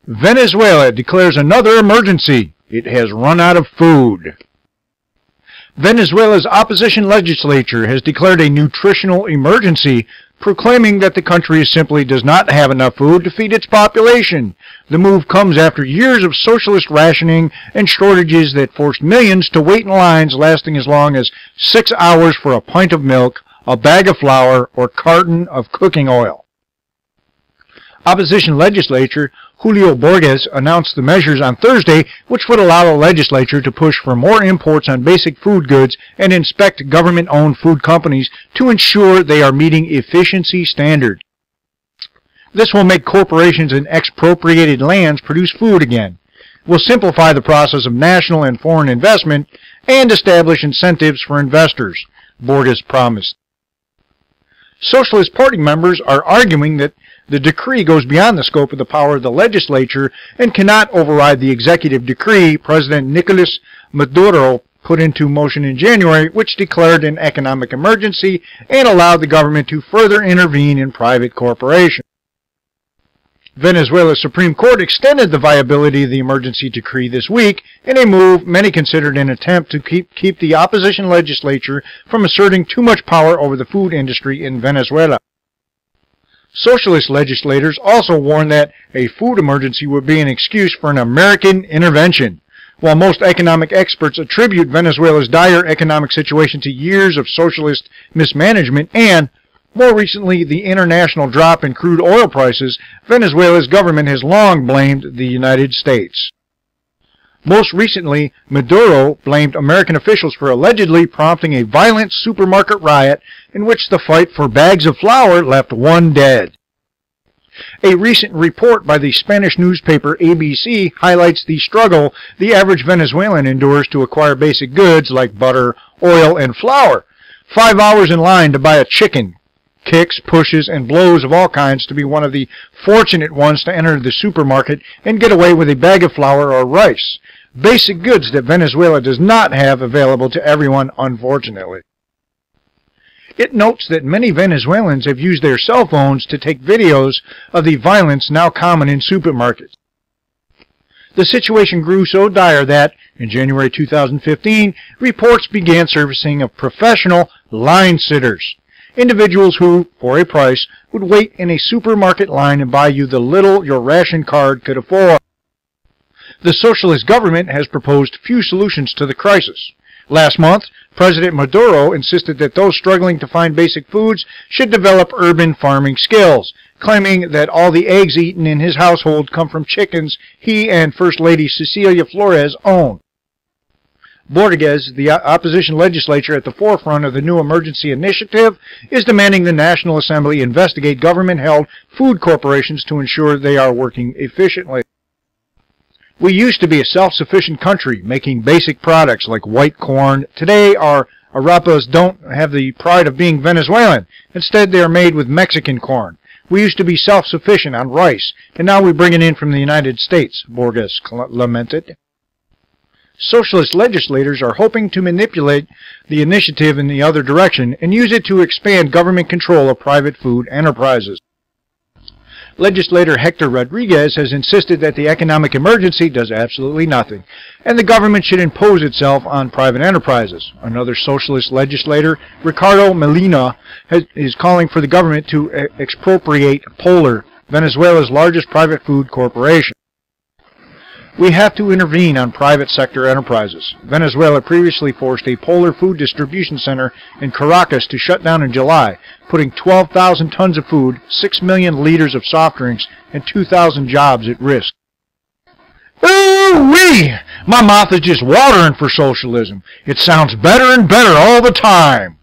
Venezuela declares another emergency. It has run out of food. Venezuela's opposition legislature has declared a nutritional emergency, proclaiming that the country simply does not have enough food to feed its population. The move comes after years of socialist rationing and shortages that forced millions to wait in lines lasting as long as 6 hours for a pint of milk, a bag of flour, or carton of cooking oil. Opposition legislator Julio Borges announced the measures on Thursday, which would allow the legislature to push for more imports on basic food goods and inspect government-owned food companies to ensure they are meeting efficiency standards. This will make corporations in expropriated lands produce food again, will simplify the process of national and foreign investment, and establish incentives for investors, Borges promised. Socialist Party members are arguing that the decree goes beyond the scope of the power of the legislature and cannot override the executive decree President Nicolas Maduro put into motion in January, which declared an economic emergency and allowed the government to further intervene in private corporations. Venezuela's Supreme Court extended the viability of the emergency decree this week in a move many considered an attempt to keep the opposition legislature from asserting too much power over the food industry in Venezuela. Socialist legislators also warned that a food emergency would be an excuse for an American intervention. While most economic experts attribute Venezuela's dire economic situation to years of socialist mismanagement and, more recently, the international drop in crude oil prices, Venezuela's government has long blamed the United States. Most recently, Maduro blamed American officials for allegedly prompting a violent supermarket riot in which the fight for bags of flour left one dead. A recent report by the Spanish newspaper ABC highlights the struggle the average Venezuelan endures to acquire basic goods like butter, oil, and flour. 5 hours in line to buy a chicken. Kicks, pushes, and blows of all kinds to be one of the fortunate ones to enter the supermarket and get away with a bag of flour or rice. Basic goods that Venezuela does not have available to everyone, unfortunately. It notes that many Venezuelans have used their cell phones to take videos of the violence now common in supermarkets. The situation grew so dire that, in January 2015, reports began surfacing of professional line sitters. Individuals who, for a price, would wait in a supermarket line and buy you the little your ration card could afford. The socialist government has proposed few solutions to the crisis. Last month, President Maduro insisted that those struggling to find basic foods should develop urban farming skills, claiming that all the eggs eaten in his household come from chickens he and First Lady Cecilia Flores own. Borges, the opposition legislature at the forefront of the new emergency initiative, is demanding the National Assembly investigate government-held food corporations to ensure they are working efficiently. We used to be a self-sufficient country, making basic products like white corn. Today, our arepas don't have the pride of being Venezuelan. Instead, they are made with Mexican corn. We used to be self-sufficient on rice, and now we bring it in from the United States, Borges lamented. Socialist legislators are hoping to manipulate the initiative in the other direction and use it to expand government control of private food enterprises. Legislator Hector Rodriguez has insisted that the economic emergency does absolutely nothing, and the government should impose itself on private enterprises. Another socialist legislator, Ricardo Molina, is calling for the government to expropriate Polar, Venezuela's largest private food corporation. We have to intervene on private sector enterprises. Venezuela previously forced a Polar food distribution center in Caracas to shut down in July, putting 12,000 tons of food, 6 million liters of soft drinks, and 2,000 jobs at risk. Ooh-wee! My mouth is just watering for socialism. It sounds better and better all the time.